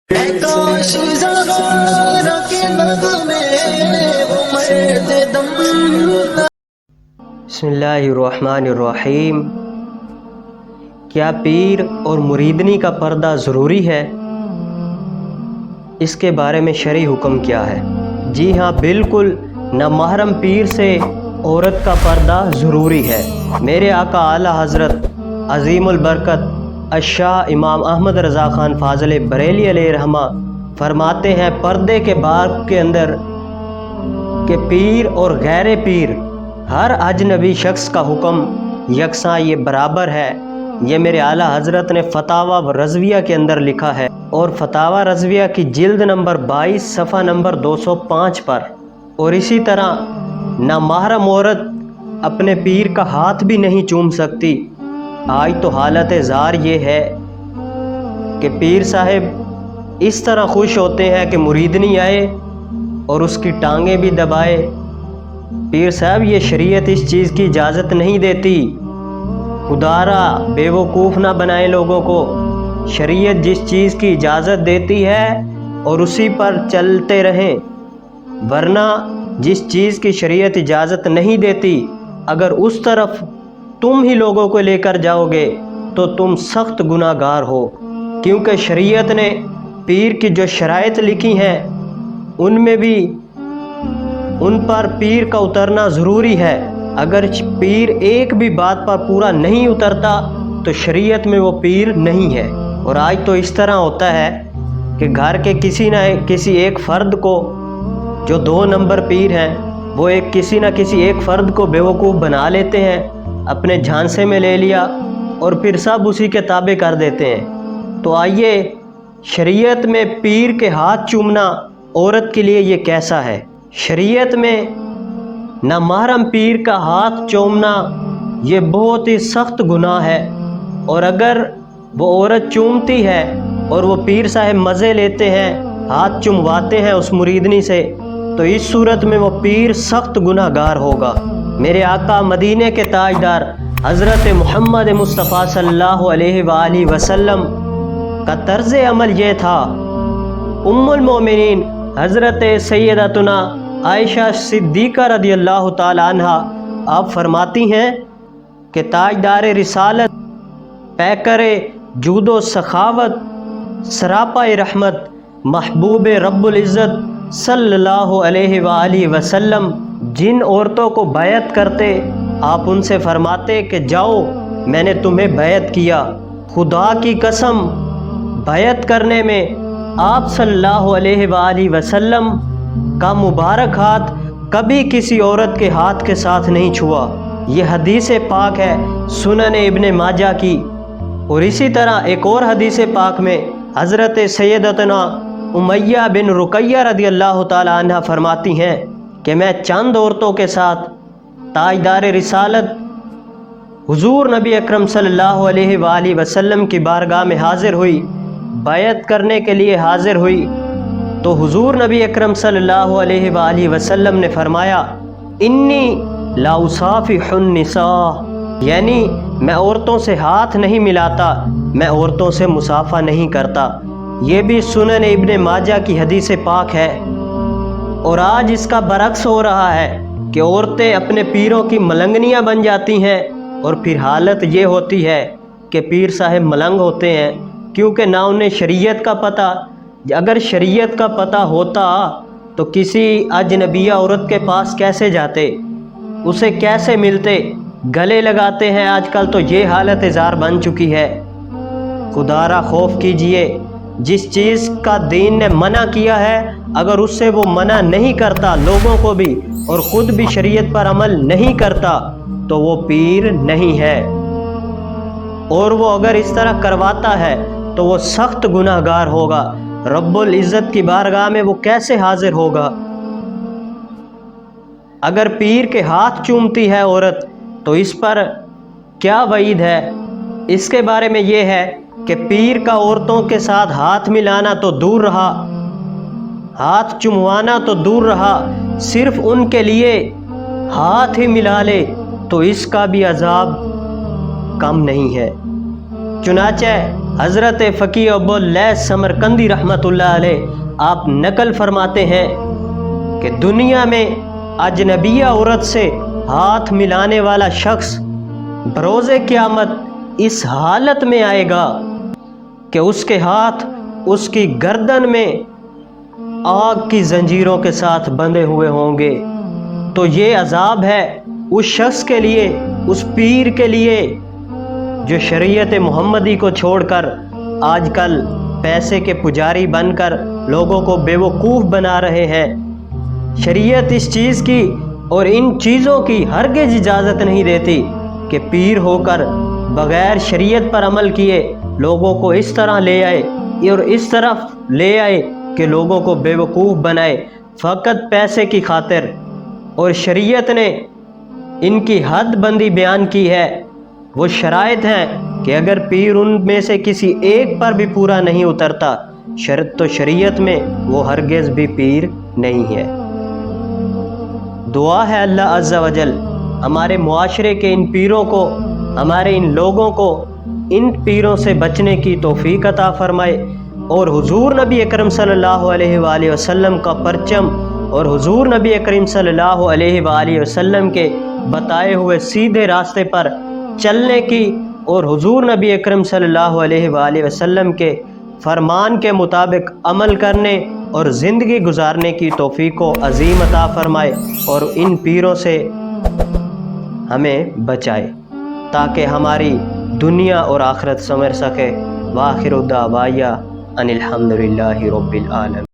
बिस्मिल्लाहिर्रहमानिर्रहीम। क्या पीर और मुरीदनी का पर्दा ज़रूरी है? इसके बारे में शरई हुक्म क्या है? जी हाँ, बिल्कुल, नामहरम पीर से औरत का पर्दा ज़रूरी है। मेरे आका आला हज़रत अज़ीमुल बरकत अशाह इमाम अहमद रज़ा ख़ान फ़ाज़िल बरेली अलैहिर्रहमा फरमाते हैं, पर्दे के बाब के अंदर कि पीर और गैर पीर हर अजनबी शख्स का हुक्म यकसा ये बराबर है। ये मेरे आला हज़रत ने फ़तावा रज़विया के अंदर लिखा है, और फ़तावा रज़विया की जिल्द नंबर 22 सफ़ा नंबर 205 पर। और इसी तरह नामहरम औरत अपने पीर का हाथ भी नहीं चूम सकती। आज तो हालत ज़ार ये है कि पीर साहब इस तरह खुश होते हैं कि मुरीदनी आए और उसकी टांगें भी दबाए। पीर साहब, ये शरीयत इस चीज़ की इजाज़त नहीं देती। खुदारा बेवकूफ़ ना बनाए लोगों को। शरीयत जिस चीज़ की इजाज़त देती है और उसी पर चलते रहें, वरना जिस चीज़ की शरीयत इजाज़त नहीं देती, अगर उस तरफ तुम ही लोगों को लेकर जाओगे तो तुम सख्त गुनाहगार हो। क्योंकि शरीयत ने पीर की जो शराइत लिखी हैं, उनमें भी उन पर पीर का उतरना ज़रूरी है। अगर पीर एक भी बात पर पूरा नहीं उतरता तो शरीयत में वो पीर नहीं है। और आज तो इस तरह होता है कि घर के किसी एक फ़र्द को, जो 2 नंबर पीर हैं, वो किसी न किसी एक फ़र्द को बेवकूफ़ बना लेते हैं, अपने झांसे में ले लिया और फिर सब उसी के ताबे कर देते हैं। तो आइए, शरीयत में पीर के हाथ चूमना औरत के लिए ये कैसा है? शरीयत में नामहरम पीर का हाथ चूमना ये बहुत ही सख्त गुनाह है। और अगर वो औरत चूमती है और वो पीर साहब मज़े लेते हैं, हाथ चुमवाते हैं उस मुरीदनी से, तो इस सूरत में वो पीर सख्त गुनाहगार होगा। मेरे आका मदीने के ताजदार हज़रत मोहम्मद मुस्तफ़ा सल्लल्लाहु अलैहि वसल्लम का तर्ज़ अमल ये था। उम्मुल मोमिनीन हज़रत सैयदतुना आयशा सिद्दीक़ा रदियल्लाहु ताला अन्हा आप फरमाती हैं कि ताजदार रिसालत, पैकरे जूदो सखावत, सरापा रहमत, महबूब रब्बुल इज़्ज़त सल्लल्लाहु अलैहि वसल्लम जिन औरतों को बैत करते, आप उनसे फरमाते कि जाओ, मैंने तुम्हें बैत किया। खुदा की कसम, बैत करने में आप सल्लल्लाहु अलैहि वसल्लम का मुबारक हाथ कभी किसी औरत के हाथ के साथ नहीं छुआ। ये हदीस पाक है सुनन इब्ने माजा की। और इसी तरह एक और हदीस पाक में हज़रत सैयदतना उमैया बिन रुकैया रदियल्लाहु ताला अन्हा फरमाती हैं कि मैं चंद औरतों के साथ ताजदार रिसालत हुजूर नबी अकरम सल्लल्लाहु अलैहि वसल्लम की बारगाह में हाजिर हुई, बैत करने के लिए हाजिर हुई। तो हुजूर नबी अकरम सल्लल्लाहु अलैहि वसल्लम ने फरमाया, इन्नी ला उसाफिहुन निसा, यानी मैं औरतों से हाथ नहीं मिलाता, मैं औरतों से मुसाफा नहीं करता। ये भी सुनन इब्ने माजा की हदीस पाक है। और आज इसका बरक्स हो रहा है कि औरतें अपने पीरों की मलंगनियाँ बन जाती हैं, और फिर हालत ये होती है कि पीर साहब मलंग होते हैं, क्योंकि ना उन्हें शरीयत का पता। अगर शरीयत का पता होता तो किसी अजनबिया औरत के पास कैसे जाते, उसे कैसे मिलते, गले लगाते हैं। आजकल तो ये हालत ज़ार बन चुकी है। खुदारा खौफ कीजिए, जिस चीज़ का दीन ने मना किया है, अगर उससे वो मना नहीं करता लोगों को भी, और ख़ुद भी शरीयत पर अमल नहीं करता, तो वो पीर नहीं है। और वो अगर इस तरह करवाता है तो वो सख्त गुनाहगार होगा। रब्बुल इज़्ज़त की बारगाह में वो कैसे हाजिर होगा? अगर पीर के हाथ चूमती है औरत, तो इस पर क्या वईद है? इसके बारे में ये है कि पीर का औरतों के साथ हाथ मिलाना तो दूर रहा, हाथ चुमवाना तो दूर रहा, सिर्फ उनके लिए हाथ ही मिला ले तो इसका भी अजाब कम नहीं है। चुनाचे حضرت فقیہ ابو اللیث سمرقندی رحمۃ اللہ علیہ آپ نقل فرماتے ہیں کہ دنیا میں اجنبیہ عورت سے ہاتھ ملانے والا شخص بروز قیامت اس حالت میں آئے گا کہ اس کے ہاتھ اس کی گردن میں آگ کی زنجیروں کے ساتھ بندھے ہوئے ہوں گے۔ تو یہ عذاب ہے اس شخص کے لیے، اس پیر کے لیے جو شریعت محمدی کو چھوڑ کر آج کل پیسے کے پجاری بن کر لوگوں کو بے وقوف بنا رہے ہیں۔ شریعت اس چیز کی اور ان چیزوں کی ہرگز اجازت نہیں دیتی کہ پیر ہو کر بغیر شریعت پر عمل کیے لوگوں کو اس طرح لے آئے اور اس طرف لے آئے کہ لوگوں کو بے وقوف بنائے فقط پیسے کی خاطر۔ اور شریعت نے ان کی حد بندی بیان کی ہے، وہ شرائط ہیں کہ اگر پیر ان میں سے کسی ایک پر بھی پورا نہیں اترتا تو شریعت میں وہ ہرگز بھی پیر نہیں ہے۔ دعا ہے اللہ عز و جل ہمارے معاشرے کے ان پیروں کو، ہمارے ان لوگوں کو ان پیروں سے بچنے کی توفیق عطا فرمائے، اور حضور نبی اکرم صلی اللہ علیہ وآلہ وسلم کا پرچم اور حضور نبی اکرم صلی اللہ علیہ وآلہ وسلم کے بتائے ہوئے سیدھے راستے پر چلنے کی اور حضور نبی اکرم صلی اللہ علیہ وآلہ وسلم کے فرمان کے مطابق عمل کرنے اور زندگی گزارنے کی توفیق و عظیم عطا فرمائے، اور ان پیروں سے ہمیں بچائے تاکہ ہماری دنیا اور آخرت سنور سکے۔ وآخر دعوایا ان الحمد للہ رب العالمین۔